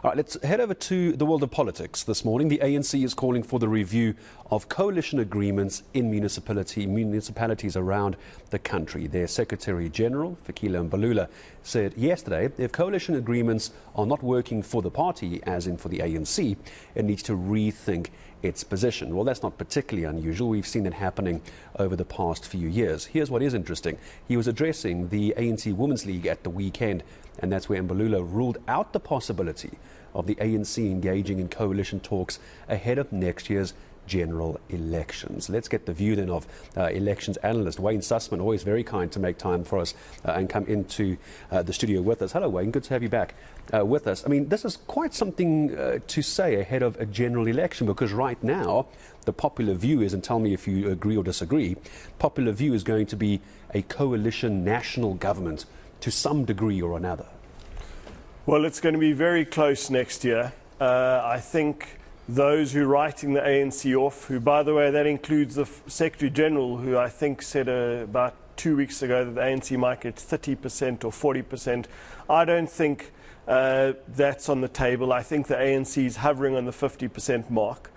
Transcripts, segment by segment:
All right, let's head over to the world of politics this morning. The ANC is calling for the review of coalition agreements in municipalities around the country. Their Secretary General, Fikile Mbalula, said yesterday if coalition agreements are not working for the party, as in for the ANC, it needs to rethink its position. Well, that's not particularly unusual. We've seen it happening over the past few years. Here's what is interesting. He was addressing the ANC Women's League at the weekend, and that's where Mbalula ruled out the possibility of the ANC engaging in coalition talks ahead of next year's general elections. Let's get the view then of elections analyst Wayne Sussman, always very kind to make time for us and come into the studio with us. Hello Wayne, good to have you back with us. I mean, this is quite something to say ahead of a general election, because right now the popular view is, and tell me if you agree or disagree, popular view is going to be a coalition national government to some degree or another. Well, it's going to be very close next year. I think those who are writing the ANC off, who, by the way, that includes the Secretary General, who I think said about 2 weeks ago that the ANC might get 30% or 40%. I don't think that's on the table. I think the ANC is hovering on the 50% mark.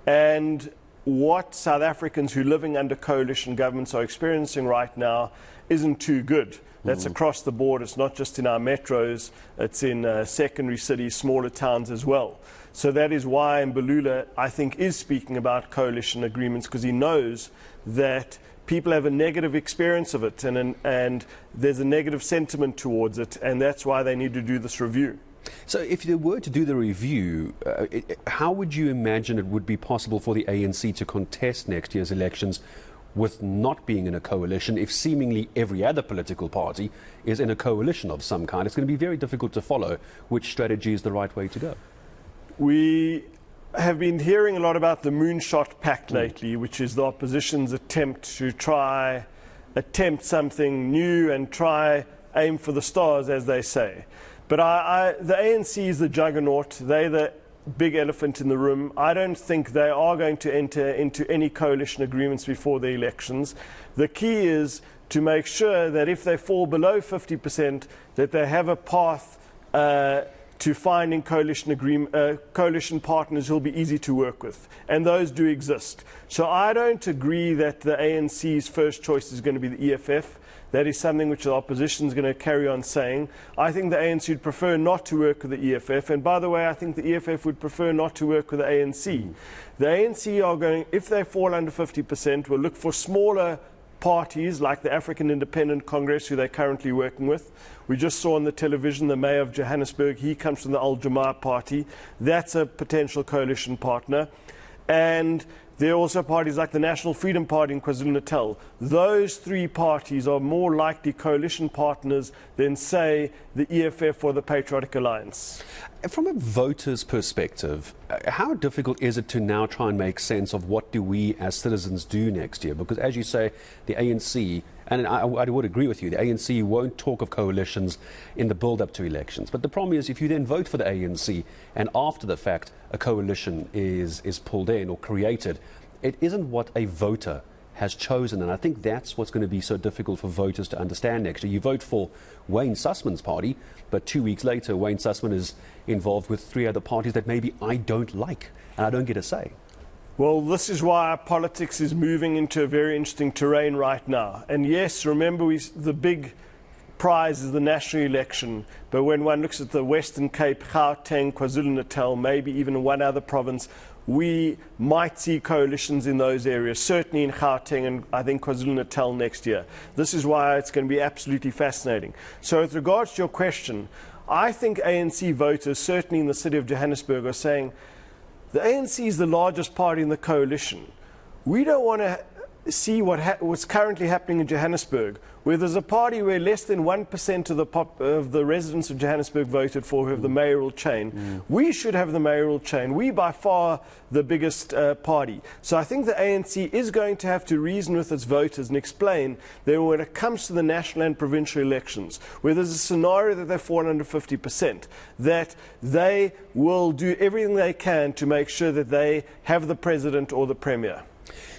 And what South Africans who are living under coalition governments are experiencing right now isn't too good. That's across the board. It's not just in our metros. It's in secondary cities, smaller towns as well. So that is why Mbalula, I think, is speaking about coalition agreements, because he knows that people have a negative experience of it and there's a negative sentiment towards it, and that's why they need to do this review. So if they were to do the review, how would you imagine it would be possible for the ANC to contest next year's elections with not being in a coalition, if seemingly every other political party is in a coalition of some kind? It's going to be very difficult to follow which strategy is the right way to go. We have been hearing a lot about the Moonshot Pact lately, which is the opposition's attempt to attempt something new and aim for the stars, as they say. But the ANC is the juggernaut. They're the big elephant in the room. I don't think they are going to enter into any coalition agreements before the elections. The key is to make sure that if they fall below 50%, that they have a path to finding coalition partners who will be easy to work with, and those do exist. So I don't agree that the ANC's first choice is going to be the EFF. That is something which the opposition is going to carry on saying. I think the ANC would prefer not to work with the EFF, and by the way, I think the EFF would prefer not to work with the ANC. The ANC are going, if they fall under 50%, will look for smaller parties like the African Independent Congress, who they're currently working with. We just saw on the television the mayor of Johannesburg, he comes from the Al Jamaa party. That's a potential coalition partner. And there are also parties like the National Freedom Party in KwaZulu-Natal. Those three parties are more likely coalition partners than, say, the EFF or the Patriotic Alliance. From a voter's perspective, how difficult is it to now try and make sense of what do we as citizens do next year? Because as you say, the ANC, and I would agree with you, the ANC won't talk of coalitions in the build-up to elections. But the problem is, if you then vote for the ANC and after the fact a coalition is pulled in or created, it isn't what a voter has chosen. And I think that's what's going to be so difficult for voters to understand next year. You vote for Wayne Sussman's party, but 2 weeks later, Wayne Sussman is involved with three other parties that maybe I don't like, and I don't get a say. Well, this is why our politics is moving into a very interesting terrain right now. And yes, remember, the big prize is the national election. But when one looks at the Western Cape, Gauteng, KwaZulu-Natal, maybe even one other province, we might see coalitions in those areas, certainly in Gauteng and I think KwaZulu-Natal next year. This is why it's going to be absolutely fascinating. So with regards to your question, I think ANC voters, certainly in the city of Johannesburg, are saying, the ANC is the largest party in the coalition. We don't want to see what's currently happening in Johannesburg, where there's a party where less than 1% of the residents of Johannesburg voted for, who have the mayoral chain. We should have the mayoral chain. We by far the biggest party. So I think the ANC is going to have to reason with its voters and explain that when it comes to the national and provincial elections, where there's a scenario that they fall under 50%, that they will do everything they can to make sure that they have the president or the premier.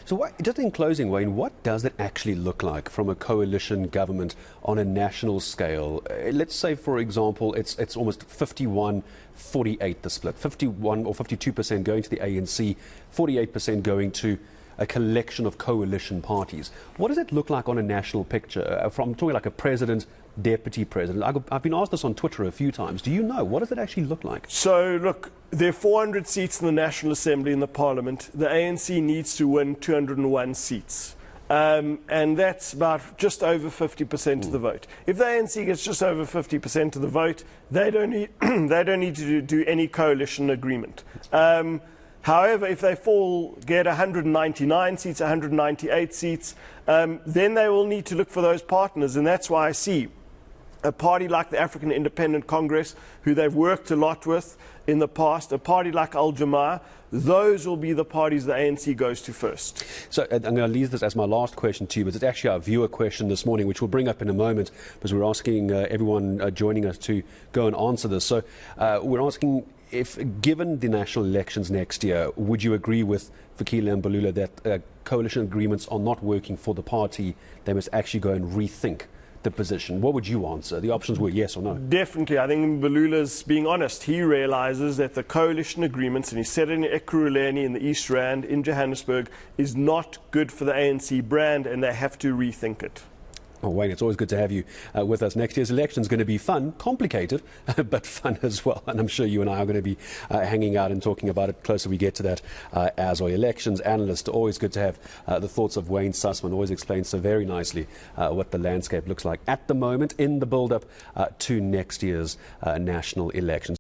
So just in closing, Wayne, what does it actually look like from a coalition government on a national scale? Let's say, for example, it's almost 51-48 the split, 51 or 52% going to the ANC, 48% going to a collection of coalition parties. What does it look like on a national picture? From talking like a president, deputy president. I've been asked this on Twitter a few times. Do you know? What does it actually look like? So, look, there are 400 seats in the National Assembly in the Parliament. The ANC needs to win 201 seats. And that's about just over 50% of the vote. If the ANC gets just over 50% of the vote, they don't need, they don't need to do any coalition agreement. However, if they get 199 seats, 198 seats, then they will need to look for those partners. And that's why I see a party like the African Independent Congress, who they've worked a lot with in the past, a party like Al Jamaa, those will be the parties the ANC goes to first. So I'm going to leave this as my last question to you, but it's actually our viewer question this morning, which we'll bring up in a moment, because we're asking everyone joining us to go and answer this. So we're asking, if given the national elections next year, would you agree with Fikile Mbalula that coalition agreements are not working for the party? They must actually go and rethink the position. What would you answer? The options were yes or no. Definitely. I think Mbalula's being honest. He realizes that the coalition agreements, and he said it in Ekurhuleni, in the East Rand, in Johannesburg, is not good for the ANC brand, and they have to rethink it. Oh, Wayne, it's always good to have you with us. Next year's election is going to be fun, complicated, but fun as well. And I'm sure you and I are going to be hanging out and talking about it closer we get to that, as our elections analyst. Always good to have the thoughts of Wayne Sussman. Always explains so very nicely what the landscape looks like at the moment in the build-up to next year's national elections.